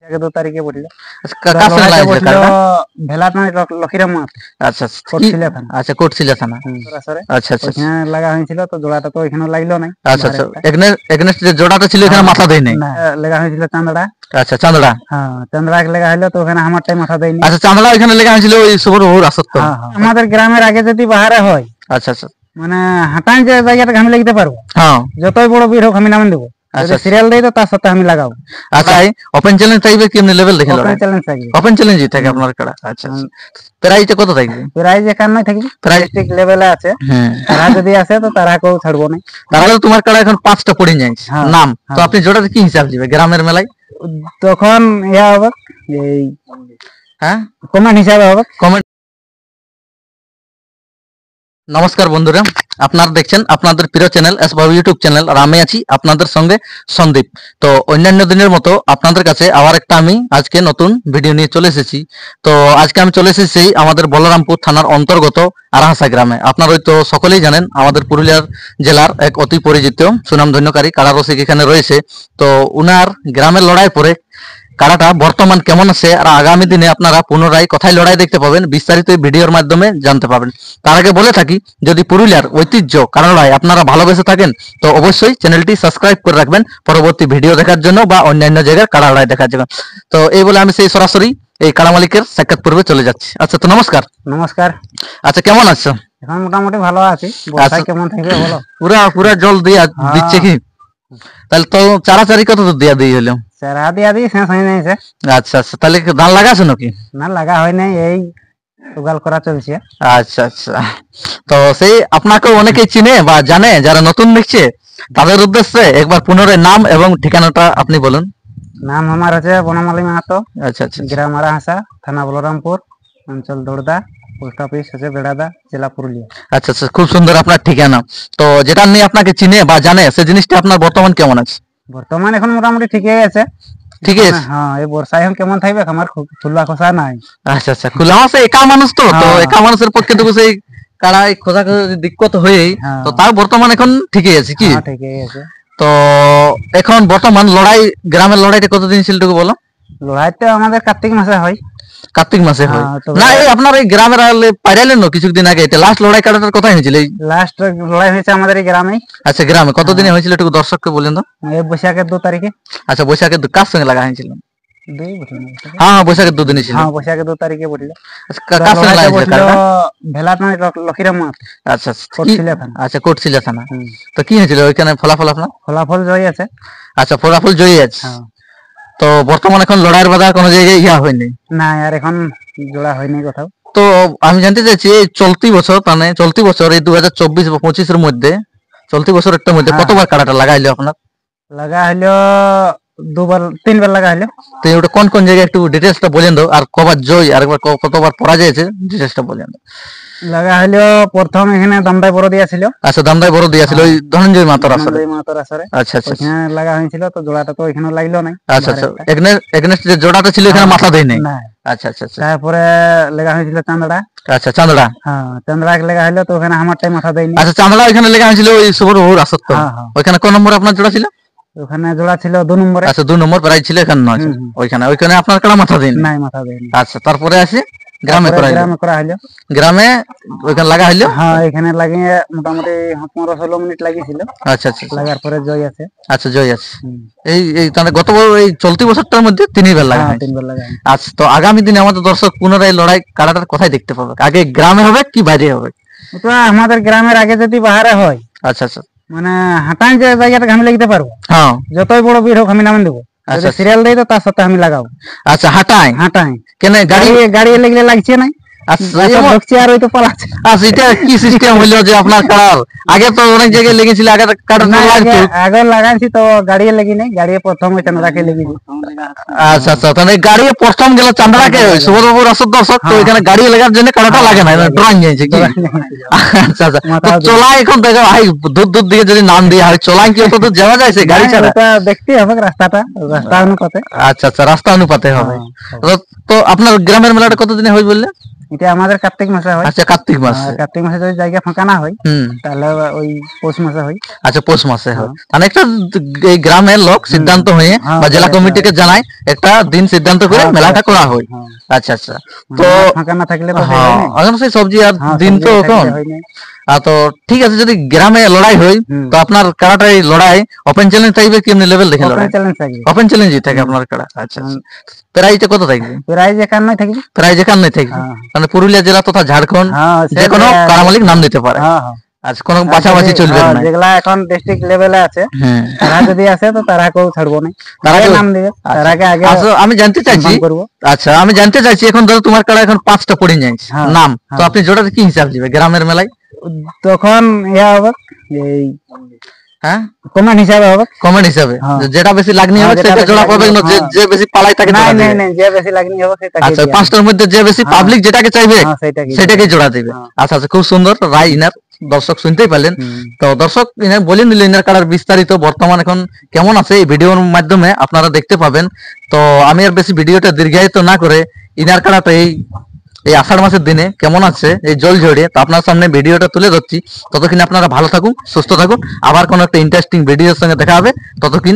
আগে 2 তারিখে পড়লো। কার সঙ্গে লাগছিল কারটা? ভেলাট মানে লক্ষীরাম মাঠ। আচ্ছা আচ্ছা কোটশিলা থানা। আচ্ছা কোটশিলা থানা। আচ্ছা আচ্ছা ওখানে লাগা হয়েছিল, তো জোড়াটা তো এখানে লাগলো নাই। আচ্ছা আচ্ছা এগনেস্ট যে জোড়াটা ছিল এখানে মাথা দেয় নাই। না, লাগা হয়েছিল চান্দড়া। আচ্ছা চান্দড়া। হ্যাঁ, চান্দড়া লাগা হলো, তো ওখানে আমারটাই মাথা দেয়নি। আচ্ছা চান্দড়া এখানে লাগা হয়েছিল ওই সুবর্ণপুর আসত্ব। আমাদের গ্রামের আগে যদি বাহারে হয়, আচ্ছা আচ্ছা মানে হাঁটান যে জায়গাটা আমি লাগতে পারবো, হ্যাঁ যতই বড় বীর হোক আমি নাম দেবো। আচ্ছা সিরিয়াল দেই তো তার সাথে আমি লাগাবো। আচ্ছা ওপেন চ্যালেঞ্জ থাকবে কি এমনি লেভেল দেখে ওপেন চ্যালেঞ্জ থাকবে। ওপেন চ্যালেঞ্জই থাকে আপনার কাড়া। আচ্ছা প্রাইজটা কত থাকবে? প্রাইজ এখানে থাকবে, ডিস্ট্রিক্ট লেভেলে আছে। তারা যদি আসে তো তারা কেউ ছাড়বো না। তাহলে তোমার কাড়া এখন 5টা পড়ে যাচ্ছে নাম, তো আপনি জোড়াতে কি হিসাব দিবে গ্রামের মেলায়? তখন ইয়া হবে, এই হ্যাঁ কমেন্ট হিসাবে হবে। কমেন্ট। নমস্কার বন্ধুরা, আপনারা দেখছেন আপনাদের প্রিয় চ্যানেল এসবাবু ইউটিউব চ্যানেল, আর আমি আছি আপনাদের সঙ্গে সন্দীপ। তো অন্যান্য দিনের মতো আপনাদের কাছে আবার একটা আমি আজকে নতুন ভিডিও নিয়ে চলে এসেছি। তো আজকে আমি চলে এসেছি আমাদের বলরামপুর থানার অন্তর্গত আরাহাসা গ্রামে। আপনারা হয়তো সকলেই জানেন আমাদের পুরুলিয়ার জেলার এক অতি পরিচিত সুনামধন্যকারী কারারসিক এখানে রয়েছে। তো উনার গ্রামের লড়াই পরে কাড়াটা বর্তমান কেমন আছে আর আগামী দিনে আপনারা পুনরায় কোথায় লড়াই দেখতে পাবেন বিস্তারিত ভিডিওর মাধ্যমে জানতে পাবেন। তার আগে বলে থাকি, যদি পুরুলিয়ার ঐতিহ্য কাড়া লড়াই আপনারা ভালোবেসে থাকেন তো অবশ্যই চ্যানেলটি সাবস্ক্রাইব করে রাখবেন পরবর্তী ভিডিও দেখার জন্য বা অন্যান্য জায়গার কাড়া লড়াই দেখার জন্য। তো এই বলে আমি সেই সরাসরি এই কাড়া মালিকের সাক্ষাৎ পূর্বে চলে যাচ্ছি। আচ্ছা তো নমস্কার। নমস্কার। আচ্ছা কেমন আছো? এখন মোটামুটি ভালো আছি। বর্ষায় কেমন থাকবে বলো? পুরা জল দিয়ে দিচ্ছে কি? তাহলে তো চারাচারি কত দূর দিয়া দিয়ে হলো? চারা দিয়া দিয়ে শেষ হয়ে নাই। আচ্ছা আচ্ছা, তাহলে ধান লাগাছো নাকি? না, লাগা হয় নাই, এই উগাল করা চলছে। আচ্ছা আচ্ছা, তো সেই আপনাকে অনেকেই চিনে বা জানে, যারা নতুন দেখছে তাদের উদ্দেশ্যে একবার পুনরায় নাম এবং ঠিকানাটা আপনি বলুন। নাম আমার হচ্ছে বনমালী মাহাতো। আচ্ছা আচ্ছা, গ্রাম আরাহাসা, থানা বলরামপুর, অঞ্চল দৌড়দা, পোস্ট অফিস হচ্ছে বেড়াদা, জেলা পুরুলিয়া। আচ্ছা আচ্ছা, খুব সুন্দর আপনার ঠিকানা। তো যেটা নিয়ে আপনাকে চিনে বা জানে সেই জিনিসটা আপনার বর্তমান কেমন আছে? বর্তমান এখন মোটামুটি ঠিকই আছে। ঠিক আছে, হ্যাঁ, এই বর্ষায় এখন কেমন থাকবে আমার খুলবা খোসা নাই। আচ্ছা আচ্ছা, খুলা আছে একা মানুষ তো একা মানুষের পক্ষে তো সেই কাড়াই খোঁজা দিক্কত হয়েই, তো তাও বর্তমান এখন ঠিকই আছে কি? ঠিকই আছে। তো এখন বর্তমান লড়াই, গ্রামের লড়াইটা কতদিন ছিল একটু বলো? লড়াইটা আমাদের কার্তিক মাসে হয়। কার্তিক মাসে হয় না? এই আপনার এই গ্রামের পাইরালেন না কিছুদিন আগে, এটা লাস্ট লড়াই কাটাটার কথাই হয়েছিল? লাস্ট লড়াই হয়েছে আমাদের এই গ্রামে। আচ্ছা, গ্রামে কতদিনে হয়েছিল একটু দর্শককে বলেন তো? এই বৈশাখের 2 তারিখে। আচ্ছা, বৈশাখের কার সঙ্গে লাগা হয়েছিল? হ্যাঁ বৈশাখের 2 দিনই ছিল। হ্যাঁ, বৈশাখের 2 তারিখে পড়লো। কার সঙ্গে লাগা হয়েছিল কারটা? ভেলাট মানে লক্ষীরাম মাঠ। আচ্ছা কোটশিলা থানা। আচ্ছা কোটশিলা থানা। তো কি হয়েছিল ওইখানে ফলাফল? আপনার ফলাফল জয় আছে। আচ্ছা, ফলাফল জয়ী আছে। তো বর্তমান এখন লড়াইয়ের বাধা কোনো জায়গায় ইয়া হয়নি? না, আর এখন জোড়া হয়নি কোথাও। তো আমি জানতে চাইছি এই চলতি বছর এই 2024 বা 25 এর মধ্যে, চলতি বছর একটা মধ্যে কতবার কাড়াটা লাগাইলো আপনার? লাগা হলো 2-3 বার লাগা হলো। তো ওটা কোন কোন জায়গায় একটু ডিটেইলসটা বলেন দাও, আর কবার জয় আর কতবার পরাজয় হয়েছে ডিটেইলসটা বলেন দাও। লাগা হলো প্রথম এখানে দামদাই বড় দিয়া ছিল। আচ্ছা, দামদাই বড় দিয়া ছিল ওই ধনঞ্জয় মাতার আসরে। আচ্ছা আচ্ছা, এখানে লাগা হয়েছিল, তো জোড়াটা তো এখানে লাগলো নাই। আচ্ছা আচ্ছা, এগনেস্ট যে জোড়াটা ছিল এখানে মাথা দেয় নাই। আচ্ছা আচ্ছা, তারপরে লাগা হয়েছিল চান্দড়া। আচ্ছা চান্দড়া, হ্যাঁ চান্দড়া লাগা হলো, তো ওখানে আমারটাই মাথা দেয়নি। আচ্ছা, চান্দড়া ওখানে লাগা হয়েছিল ওই সুবর্ণপুর আসত্ব। ওখানে কোন নম্বরে আপনার জোড়া ছিল? ওখানে জোড়া ছিল 2 নম্বরে। আচ্ছা, 2 নম্বর প্রাইজ ছিল এখানে নয়। ওইখানে আপনার কাড়া মাথা দেয়নি? নাই, মাথা দেয়নি। আচ্ছা, তারপরে আসে গ্রামে করা হলো। গ্রামে ওইখানে লাগা হলো। হ্যাঁ, এখানে লাগিয়ে মোটামুটি 15-16 মিনিট লাগিয়েছিল। আচ্ছা আচ্ছা, লাগার পরে জয় আছে। আচ্ছা, জয় আছে। এই তাহলে গত এই চলতি বছরটার মধ্যে 3বার লাগা হয়। 3বার লাগা। আচ্ছা, তো আগামী দিনে আমাদের দর্শক পুনরায় লড়াই কাড়াটার কোথায় দেখতে পাবে? আগে গ্রামে হবে কি বাইরে হবে? ওটা আমাদের গ্রামের আগে যদি বাহারে হয়। আচ্ছা আচ্ছা, মানে হাঁটান যে জায়গাটা আমি লাগতে পারবো। হ্যাঁ, যতই বড় বীর হোক আমি নাম দেবো। আচ্ছা, সিরিয়াল দেই তো তার সাথে আমি লাগাবো। আচ্ছা, হাঁটাই কেন গাড়ি লাগলে লাগছে না? আচ্ছা, আর ওই তো পালাচ্ছে। আচ্ছা, এটা কি সিস্টেম হলো যে আপনার কাড়ার আগে তো অনেক জায়গায় লেগেছিল, আগে আগে লাগাইছি তো গাড়ি লেগে নাই, গাড়ি প্রথম ওই চান্দড়াকে লেগেছি। আচ্ছা আচ্ছা, তাহলে গাড়ি প্রথম গেল চান্দড়াকে সুবর্ণপুর আসর দর্শক, তো এখানে গাড়ি লাগার জন্য কাড়াটা লাগে না, ড্রয়িং যাইছে কি? আচ্ছা আচ্ছা, তো চলাই এখন দেখো ভাই দূর দিকে যদি নাম দিয়ে হয় চলাই কি অত দূর যাওয়া যায় সে গাড়ি ছাড়া? দেখতে হবে রাস্তা অনুপাতে। আচ্ছা আচ্ছা, রাস্তা অনুপাতে হবে। তো আপনার গ্রামের মেলাটা কতদিনে হয় বললে? এটা আমাদের কার্তিক মাসে হয়। আচ্ছা, কার্তিক মাসে। কার্তিক মাসে যদি জায়গা ফাঁকা না হয় তাহলে ওই পৌষ মাসে হয়। আচ্ছা, পৌষ মাসে হয়। মানে একটা এই গ্রামের লোক সিদ্ধান্ত হয়ে বা জেলা কমিটিকে জানায়, একটা দিন সিদ্ধান্ত করে মেলাটা করা হয়। আচ্ছা আচ্ছা, তো ফাঁকা না থাকলে এখন সেই সবজি আর দিন তো এখন তো ঠিক আছে। যদি গ্রামে লড়াই হয় তো আপনার কাড়াটাই লড়াই ওপেন চ্যালেঞ্জ থাকবে কি এমনি লেভেল দেখে লড়াই? ওপেন চ্যালেঞ্জই থাকে আপনার কাড়া। আচ্ছা, প্রাইজটা কত থাকবে? প্রাইজ 51 থাকবে। প্রাইজ 51 থাকবে, মানে পুরুলিয়া জেলা তথা ঝাড়খণ্ড যে কোনো কাড়া মালিক নাম দিতে পারে। আচ্ছা, কোনো বাছাবাছি চলবে না? যেগুলা এখন ডিস্ট্রিক্ট লেভেলে আছে তারা যদি আসে তো তারা কেউ ছাড়বো না, তারা নাম দিবে। তারাকে আগে আমি জানতে চাইছি। আচ্ছা, আমি জানতে চাইছি এখন ধরো তোমার কাড়া এখন 5টা পড়ে যাচ্ছে নাম, তো আপনি জোড়াতে কি হিসাব দিবে গ্রামের মেলায়? তখন ইয়া হবে এই কমেন্ট হিসাবে হবে। কমেন্ট হিসাবে যেটা বেশি লাগনি হবে সেটা জোড়া পাবে না, যে বেশি পালাই তাকে জোড়া দিবে। না, যে বেশি লাগনি হবে সেটাকে। আচ্ছা, 5টার মধ্যে যে বেশি পাবলিক যেটাকে চাইবে সেটাকে জোড়া দিবে। আচ্ছা আচ্ছা, খুব সুন্দর রায় ইনার। দর্শক শুনতেই পারলেন। তো দর্শক ইনার বলে নিল ইনার কাড়ার বিস্তারিত বর্তমান এখন কেমন আছে এই ভিডিওর মাধ্যমে আপনারা দেখতে পাবেন। তো আমি আর বেশি ভিডিওটা দীর্ঘায়িত না করে ইনার কাড়াটা এই আষাঢ় মাসের দিনে কেমন আছে এই জল ঝরিয়ে তো আপনার সামনে ভিডিওটা তুলে ধরছি। ততক্ষণ আপনারা ভালো থাকুন, সুস্থ থাকুন। আবার কোনো একটা ইন্টারেস্টিং ভিডিওর সঙ্গে দেখা হবে। ততক্ষণ